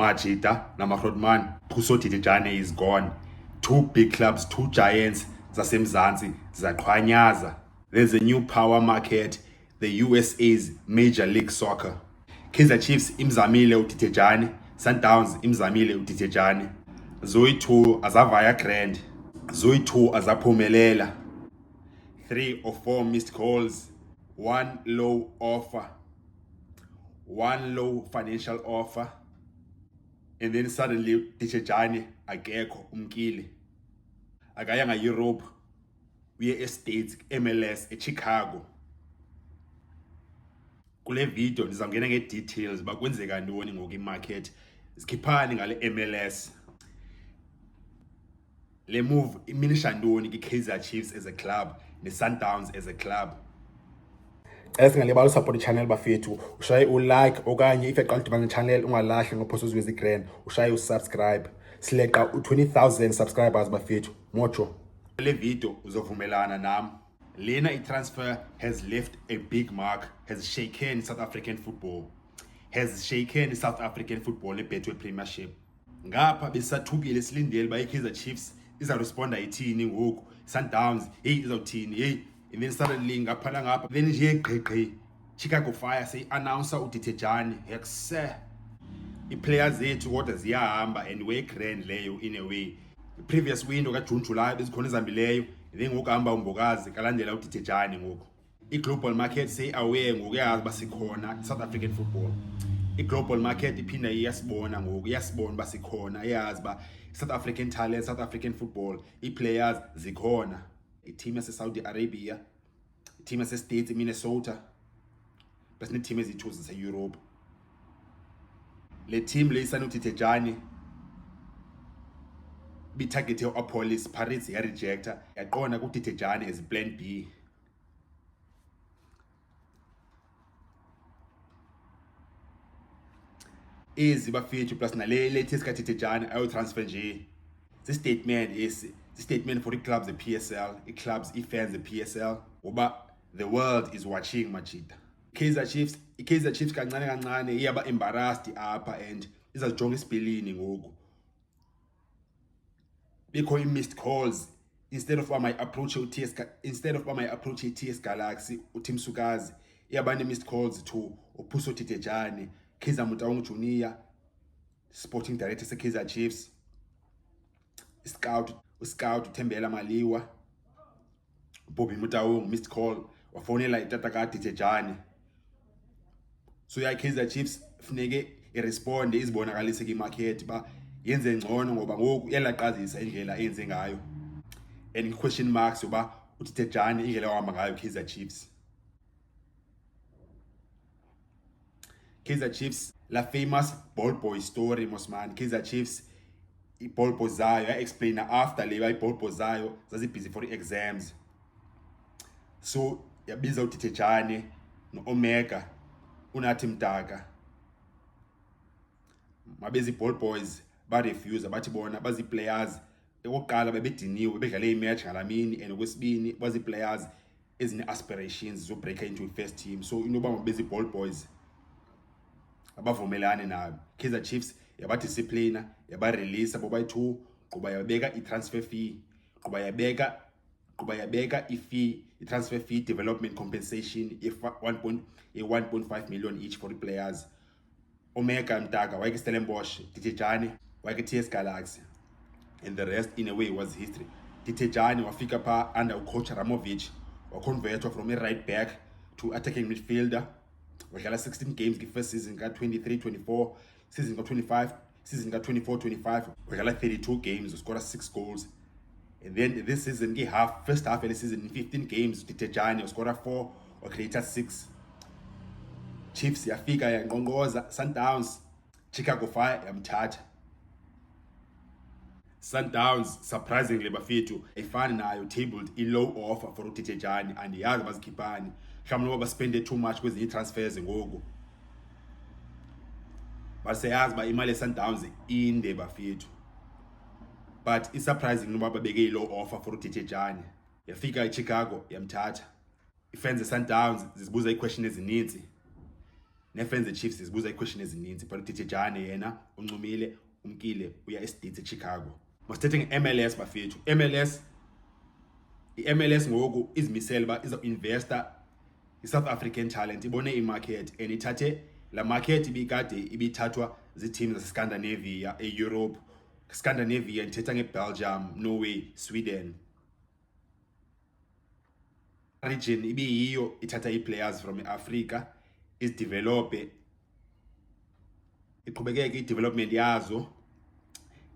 Majida namaHrotman, Thuso Titejane is gone. Two big clubs, two giants zasemzansi zaqhwanyaza. There's a new power market, the USA's Major League Soccer. Kaizer Chiefs imzamile uTitejane, Sundowns imzamile uTitejane. Zoe 2 azavaya grand, Zoe 2 azaphumelela. 3 or 4 missed calls, one low offer, one low financial offer, and then suddenly Titejane akekho umkile. Akayanga Europe, uye eStates, MLS, eChicago. Kule video ndizawungena ngedetails bakwenzeka ntoni ngoku imarket, sikhiphani ngale MLS. Le move iminisha ntoni kwiKaizer Chiefs as a club neSundowns as a club. Singalibala usupport ichannel bafethu, ushaye ulike okanye if eqala udibana channel ungalahli ngophosa uzwezi grand, ushaye usubscribe. Sileqa u20,000 subscribers bafethu. Mocho. Le video uzovumelana nami. Lena transfer has left a big mark, has shaken South African football. Has shaken South African football eBetway Premiership. Ngapha besathukile silindele ba iKaizer Chiefs iza responda ithini ngoku, Sundowns izawuthini, and then suddenly ngaphala ngapha then nje gqegqe Chicago Fire say announcer uTitejane hekse i-players zethu kodwa ziyahamba and we grand leyo in a way. Previous window ka June July bezikhona ezambileyo, then ngoku hamba umbokazi kalandela uTitejane ngoku. I-global market say aware ngoku yazi basikhona South African football. I-global market iphinda iyasibona ngoku, iyasibona basikhona, yazi ba South African talent, South African football, i-players zikhona. I-team yase-Saudi Arabia, i-team yase-States, Minnesota, plus ne-team ezithu zase-Europe. Le team le isana uTitejane bitargete uApolis, Pirates yarejecta, yaqona kuTitejane as plan B. Ezi bafethu plus nale latest kaTitejane ayo transfer nje. This statement is the statement for the clubs, the PSL, the clubs, the fans, the PSL. Oba the world is watching Majida. Kaizer Chiefs kancane kancane iyaba embarrassed apha and izajonga isipelini ngoku. Because missed calls instead of my approach TS Galaxy uTim Sukazi iyabane missed calls to uPhuso Titejane, Kaizer Motaung Junior, sporting director seKaizer Chiefs, scout uThembela Maliwa, Bobby Motaung missed call wafonela itata kaTitejane. So ya Kaizer Chiefs funeke iresponde izibonakalise kwimarket ba yenze ngcono ngoba ngoku yalaqazisa indlela enze ngayo, and question marks uba uTitejane indlela ohamba ngayo Kaizer Chiefs. Kaizer Chiefs la famous ball boy story mosman. Kaizer Chiefs i-ball boy zayo ya-explaina after le i-ball boy zayo zazibhizi for exams, so yabiza uTitejane no-Omega unathi Mdaka mabezi ball boys ba-refuse bathi bona bazi-players okokuqala bebediniwe bedlale imatch ngalamini, and okwesibini bazi-players ezine-aspirations zobreaka into i-first team, so inoba mabezi ball boys abavumelane nabo. Kaizer Chiefs yabadisciplina, yabarelease bobayi-2, quba yabeka i-transfer fee, quba yabeka i-fee, i-transfer fee development compensation ye-1.5 million each for the players. Omega Mdaka wayeke Stellenbosch, Titejane wayeke TS Galaxy, and the rest in a way was history. Titejane wafika pa under coach Ramovich, waconvertwa from a right back to attacking midfielder. Wadlala 16 games the first season ka-23-24, season ka-25, season ka-24-25 wadlala 32 games, scored 6 goals. And then this season first half of the season in 15 games Titejane scored 4 or created 6. Chiefs yafika yanqonqoza, Sundowns Chicago Fire yamthatha. Sundowns surprisingly bafethu ayifani nayo tabled i-low offer for uTitejane, and yazi bazikhiphani mhlawumbe noba baspende too much kwezinye transfers ngoku, baseyazi ba imali ye-Sundowns inde bafethu. But it's surprising noba babeke i-low offer for uTitejane. Yafika eChicago yamthatha. Ifans ze-Sundowns zizibuza iiquestion ezininzi. nefans Chiefs zibuza iquestion ezininzi but uDijane yena uncumile umkile uya eStates eChicago. Masithethe ngeMLS bafethu. iMLS ngoku izimisela ba iza investor iSouth African talent ibone imarket and ithathe la market ibikade ibithathwa ziteams zaseScandinavia eEurope. Scandinavia ithetha ngeBelgium, Norway, Sweden. Region ibiyiyo ithatha iplayers from Africa is develop iqhubekeke idevelopment yazo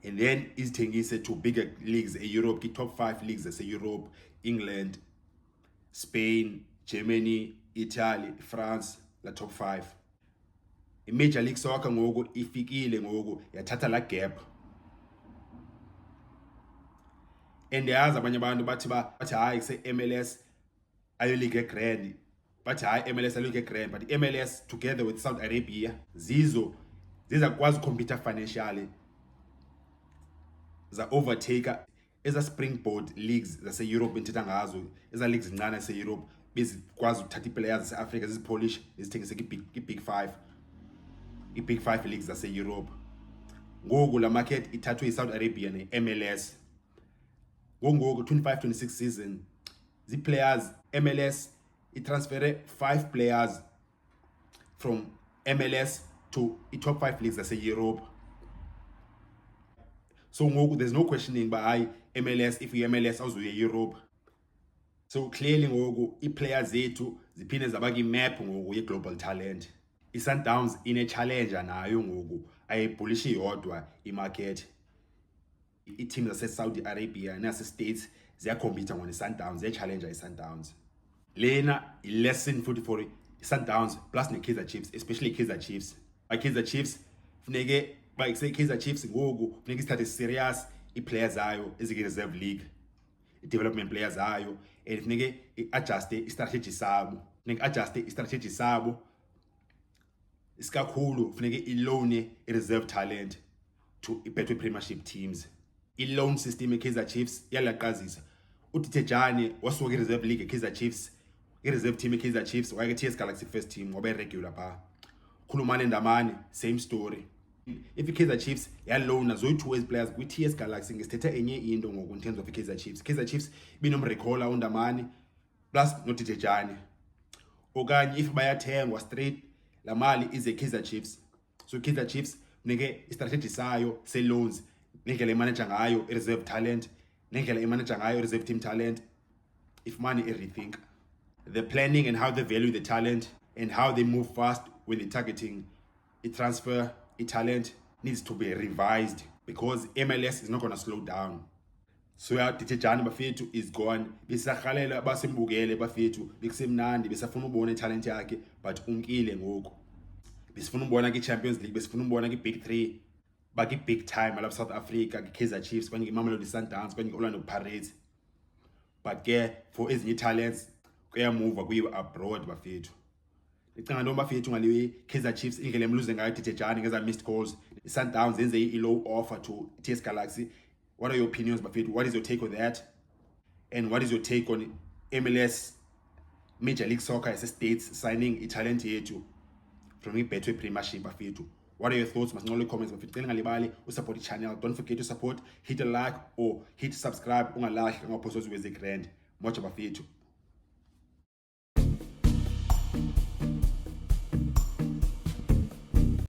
and then izithengise to bigger leagues eEurope, top 5 leagues eEurope, England, Spain, Germany, Italy, France, la top 5. Major League Soccer ngoku ifikile ngoku yathatha la gap. And yazi abanye abantu bathi hayi kuse MLS ayo league grand, bathi hayi MLS ayo league grand, but MLS together with Saudi Arabia ziza kwazi compete financially za overtaker eza springboard leagues zase Europe entitha ngazo, eza leagues zincane zase Europe bezikwazi ukuthatha players zase Africa zizipolish zithengise big 5 big 5 leagues zase Europe. Ngoku la market ithathwe iSaudi Arabia neMLS. Ngoku 25-26 season the players MLS transfer 5 players from MLS to the top 5 leagues zase Europe. So ngoku there's no questioning by MLS if you MLS awuzuye Europe. So clearly ngoku i-players zethu ziphinde zabaki map ngoku ye-global talent. I-Sundowns ine challenger nayo ngoku ayibullish yodwa imarket. I-team zase Saudi Arabia nase States ziyacompete ngone Sundowns, ziya challenger i-Sundowns. Lena i-lesson futhi for i-Sundowns plus ne-Kaizer Chiefs, especially Kaizer Chiefs. Kaizer Chiefs funeke ba Kaizer Chiefs ngoku funeka isithathe serious i-players zayo ezike-reserve league, i-development players zayo, and funeke i-adjuste i-strategy sabo. Funeka adjuste i-strategy sabo. Isikakhulu funeke i-loan i-reserve talent to i-Betway Premiership teams. I-loan system e-Kaizer Chiefs iyalaqazisa. uDijane wasuka i-reserve league e-Kaizer Chiefs, i-reserve team e-Kaizer Chiefs waya ke-TS Galaxy first team waba regular pha. Khulumane Ndamane same story. If i-Kaizer Chiefs yalona zoyi-2 players kwi-TS Galaxy ngesithetha enye into ngoku in terms of i-Kaizer Chiefs. Kaizer Chiefs binomrecalla uNdamane plus noDijane. Okanye if bayathengwa straight la mali ize Kaizer Chiefs. So Kaizer Chiefs neke i-strategy sayo se-loans nendlela imanager ngayo i-reserve talent, nendlela imanager ngayo i-reserve team talent, if money everything. The planning and how they value the talent and how they move fast when they're targeting a transfer, a talent needs to be revised because MLS is not going to slow down. So Dijane bafethu is gone. Bisakhalela basimbukele bafethu bekusemnandi besafuna ubona italent yakhe but umkile ngoku. Besifuna ubona kwi-Champions League, besifuna ubona kwi-Big 3, baki big time ala South Africa, Kaizer Chiefs, kanye iMamelodi Sundowns, kanye Orlando Pirates. But ke for ezinye talents kuyamove kuyiwe abroad bafethu. Ngicanga noma bafethu ngalewe Kaizer Chiefs indlela emluze ngayo Dijane ngeza missed calls. iSundowns yenze i-low offer to TS Galaxy. What are your opinions bafethu? What is your take on that? And what is your take on MLS Major League Soccer as a States signing a talent yethu from i-Betway Premiership bafethu? What are your thoughts? Masinqole comments bafethu. Cela ngalibali usupport i-channel. Don't forget to support, hit a like or hit subscribe ungalahli ngaphoso ziweze grand. Moja bafethu.